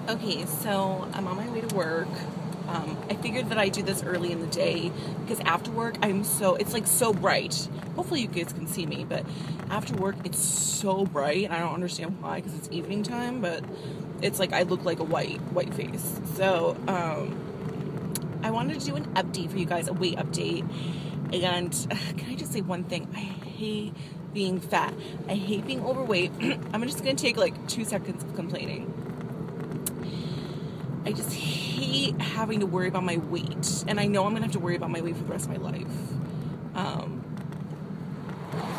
Okay, so I'm on my way to work. I figured that I do this early in the day because after work it's like so bright. Hopefully you guys can see me, but after work it's so bright and I don't understand why because it's evening time, but it's like I look like a white face. So I wanted to do an update for you guys, a weight update. And can I just say one thing? I hate being fat. I hate being overweight. I'm just gonna take like 2 seconds of complaining. I just hate having to worry about my weight. And I know I'm going to have to worry about my weight for the rest of my life.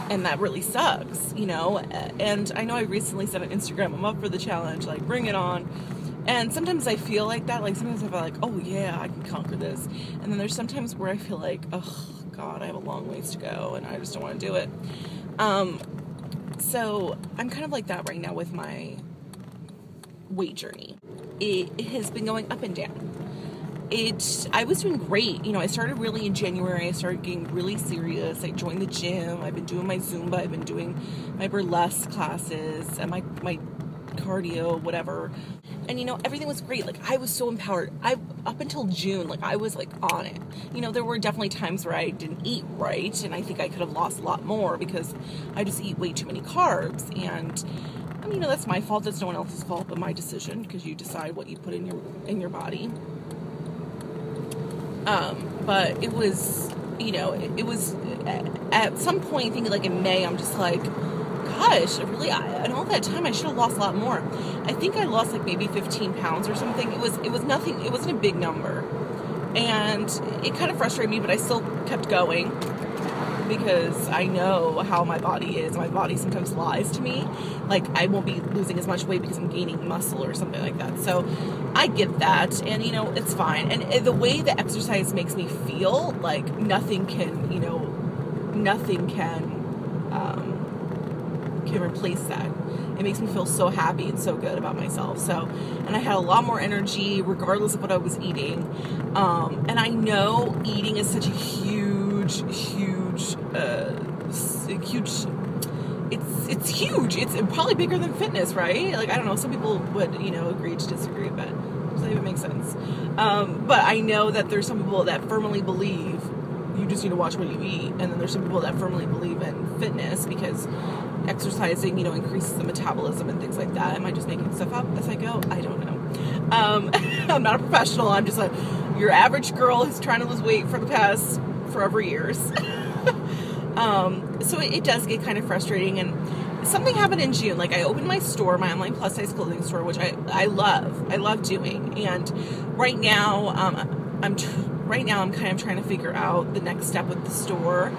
And that really sucks, you know? And I know I recently said on Instagram, I'm up for the challenge, like, bring it on. And sometimes I feel like that. Like, sometimes I feel like, oh, yeah, I can conquer this. And then there's sometimes where I feel like, oh, God, I have a long ways to go, and I just don't want to do it. So I'm kind of like that right now with my weight journey. It has been going up and down. I was doing great. You know, I started really in January. I started getting really serious. I joined the gym. I've been doing my Zumba. I've been doing my burlesque classes and my cardio, whatever. And, you know, everything was great. Like, I was so empowered. Up until June, like, I was, like, on it. You know, there were definitely times where I didn't eat right, and I think I could have lost a lot more because I just eat way too many carbs. And you know, that's my fault. That's no one else's fault but my decision, because you decide what you put in your body. But it was, you know, it was at some point, thinking like in May, I'm just like, gosh, really, in all that time, I should have lost a lot more. I think I lost like maybe 15 pounds or something. It was nothing. It wasn't a big number, and it kind of frustrated me, but I still kept going. Because I know how my body is. My body sometimes lies to me. Like, I won't be losing as much weight because I'm gaining muscle or something like that. So I get that, and, you know, it's fine. And the way the exercise makes me feel, like, nothing can replace that. It makes me feel so happy and so good about myself. So, and I had a lot more energy regardless of what I was eating. And I know eating is such a huge, it's huge. It's probably bigger than fitness, right? Like, I don't know, some people would, you know, agree to disagree, but does that even make sense? But I know that there's some people that firmly believe you just need to watch what you eat, and then there's some people that firmly believe in fitness because exercising, you know, increases the metabolism and things like that. Am I just making stuff up as I go? I don't know. I'm not a professional. I'm just your average girl who's trying to lose weight for the past forever years. So it does get kind of frustrating, and something happened in June. Like, I opened my store, my online plus size clothing store, which I love doing. And right now, I'm kind of trying to figure out the next step with the store.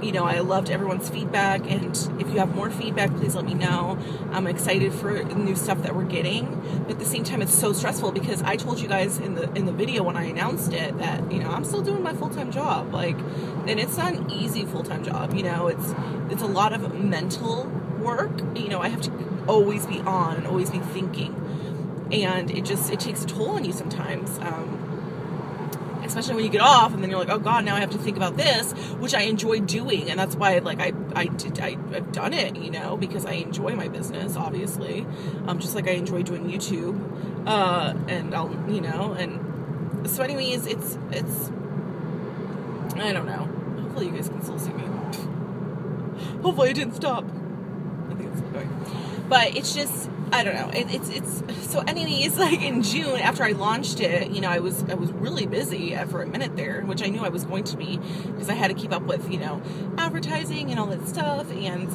You know, I loved everyone's feedback, and if you have more feedback, please let me know. I'm excited for new stuff that we're getting, but at the same time, it's so stressful because I told you guys in the video when I announced it that, you know, I'm still doing my full-time job, like, and it's not an easy full-time job. You know, it's a lot of mental work. You know, I have to always be on and always be thinking, and it takes a toll on you sometimes. Especially when you get off and then you're like, oh God, now I have to think about this, which I enjoy doing. And that's why, like, I've done it, you know, because I enjoy my business, obviously. Just like I enjoy doing YouTube. And I'll, you know, and so anyways, it's, I don't know. Hopefully you guys can still see me. Hopefully it didn't stop. I think it's still going. But it's just, I don't know. It's so anyways, like in June after I launched it, you know, I was really busy for a minute there, which I knew I was going to be because I had to keep up with, you know, advertising and all that stuff. And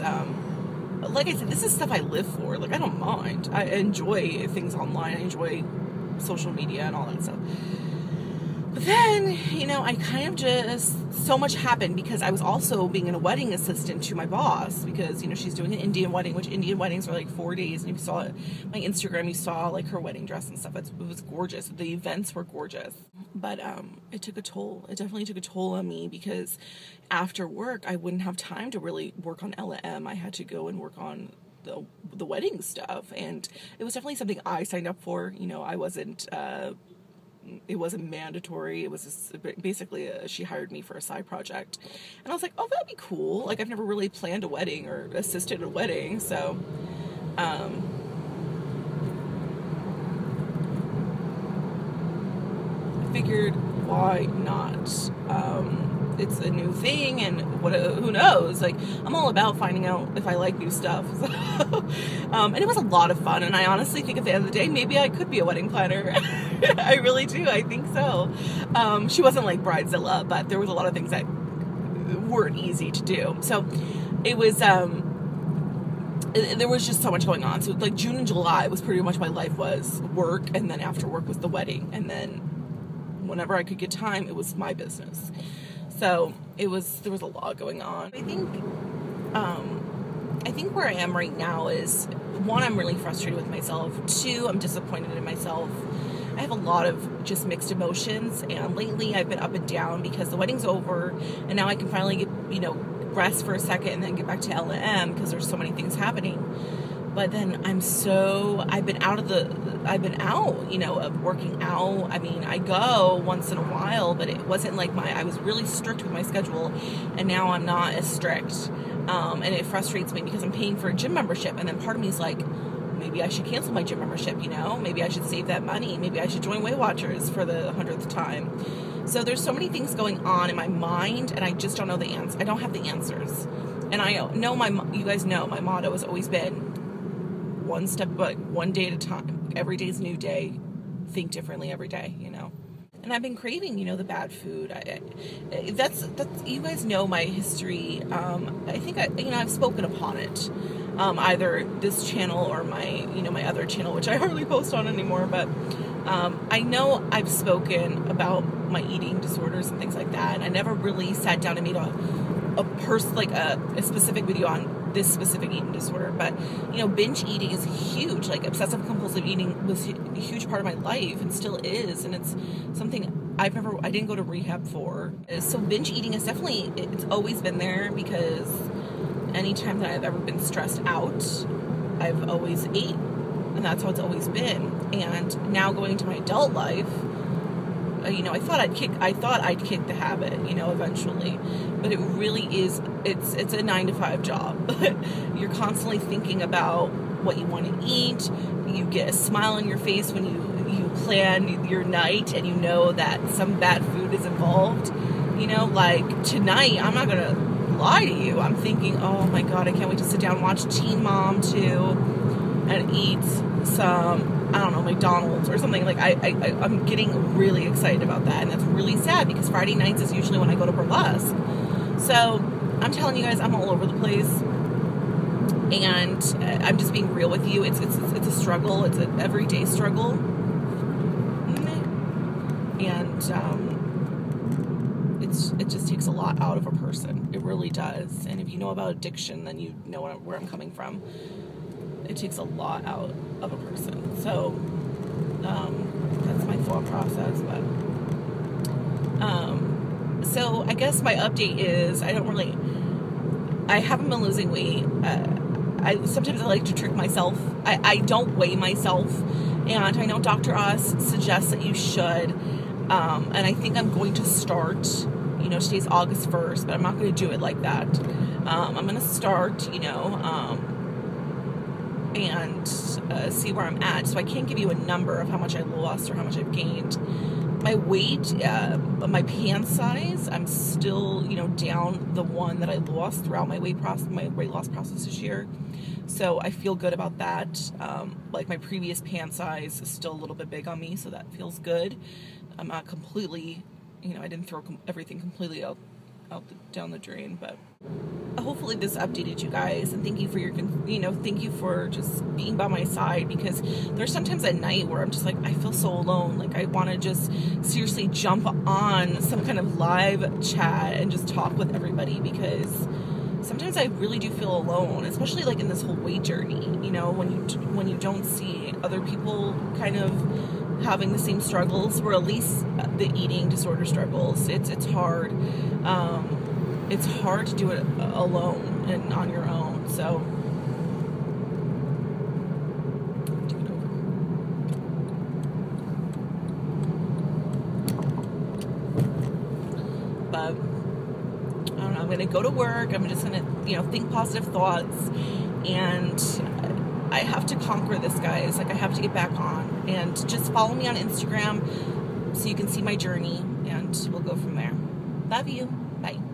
like I said, this is stuff I live for. Like, I don't mind. I enjoy things online. I enjoy social media and all that stuff. But then, you know, I kind of just, so much happened because I was also being a wedding assistant to my boss because, you know, she's doing an Indian wedding, which Indian weddings are like 4 days. And if you saw it, my Instagram, you saw like her wedding dress and stuff. It was gorgeous. The events were gorgeous. But it took a toll. It definitely took a toll on me because after work, I wouldn't have time to really work on LM. I had to go and work on the wedding stuff. And it was definitely something I signed up for. You know, I wasn't... it wasn't mandatory. It was just basically she hired me for a side project, and I was like, oh, that'd be cool. Like, I've never really planned a wedding or assisted a wedding, so figured, why not? It's a new thing, and who knows? Like, I'm all about finding out if I like new stuff. And it was a lot of fun, and I honestly think at the end of the day, maybe I could be a wedding planner. I really do. I think so. She wasn't like Bridezilla, but there was a lot of things that weren't easy to do. So it was, there was just so much going on. So like June and July was pretty much my life was work, and then after work was the wedding, and then whenever I could get time, it was my business. So there was a lot going on. I think where I am right now is, one, I'm really frustrated with myself. Two, I'm disappointed in myself. I have a lot of just mixed emotions, and lately I've been up and down because the wedding's over, and now I can finally get, rest for a second and then get back to L&M because there's so many things happening. But then I've been out, of working out. I mean, I go once in a while, but it wasn't like I was really strict with my schedule, and now I'm not as strict. And it frustrates me because I'm paying for a gym membership, and then part of me is like, maybe I should cancel my gym membership, maybe I should save that money. Maybe I should join Weight Watchers for the 100th time. So there's so many things going on in my mind, and I just don't know the answer. I don't have the answers. And I know you guys know my motto has always been one step, but one day at a time. Every day's a new day. Think differently every day, And I've been craving, the bad food. That's you guys know my history. I think I've spoken upon it, either this channel or my other channel, which I hardly post on anymore. But I know I've spoken about my eating disorders and things like that, and I never really sat down and made a specific video on this specific eating disorder. But binge eating is huge. Like, obsessive compulsive eating was a huge part of my life and still is, and it's something I didn't go to rehab for. So binge eating is definitely, it's always been there, because anytime that I've ever been stressed out, I've always ate, and that's how it's always been. And now going into my adult life, I thought I'd kick the habit, eventually, but it really is, it's a 9-to-5 job. You're constantly thinking about what you want to eat. You get a smile on your face when you plan your night, and that some bad food is involved. Like tonight, I'm not gonna lie to you, I'm thinking, oh my God, I can't wait to sit down and watch Teen Mom 2 and eat some, I don't know, McDonald's or something. Like, I'm getting really excited about that, and that's really sad because Friday nights is usually when I go to burlesque. So I'm telling you guys, I'm all over the place, and I'm just being real with you. It's a struggle. It's an everyday struggle, and it just takes a lot out of a person. It really does. And if you know about addiction, then you know where I'm coming from. It takes a lot out of a person. So that's my thought process. But so I guess my update is, I haven't been losing weight. Sometimes I like to trick myself. I don't weigh myself, and I know Dr. Oz suggests that you should, and I think I'm going to start. Today's August 1st, but I'm not going to do it like that. I'm going to start, and see where I'm at. So I can't give you a number of how much I lost or how much I've gained. My weight, my pant size, I'm still, down the one that I lost throughout my weight loss process this year. So I feel good about that. Like, my previous pant size is still a little bit big on me, so that feels good. I'm not completely, I didn't throw everything completely down the drain, but hopefully this updated you guys, and thank you for thank you for just being by my side, because there's sometimes at night where I'm just like, I feel so alone. Like, I want to just seriously jump on some kind of live chat and just talk with everybody, because sometimes I really do feel alone, especially like in this whole weight journey, when you don't see other people kind of having the same struggles, or at least the eating disorder struggles. It's hard. It's hard to do it alone and on your own. So take it over. But I don't know. I'm gonna go to work. I'm just gonna think positive thoughts, and I have to conquer this, guys. Like, I have to get back on, and just follow me on Instagram. so you can see my journey, and we'll go from there. Love you. Bye.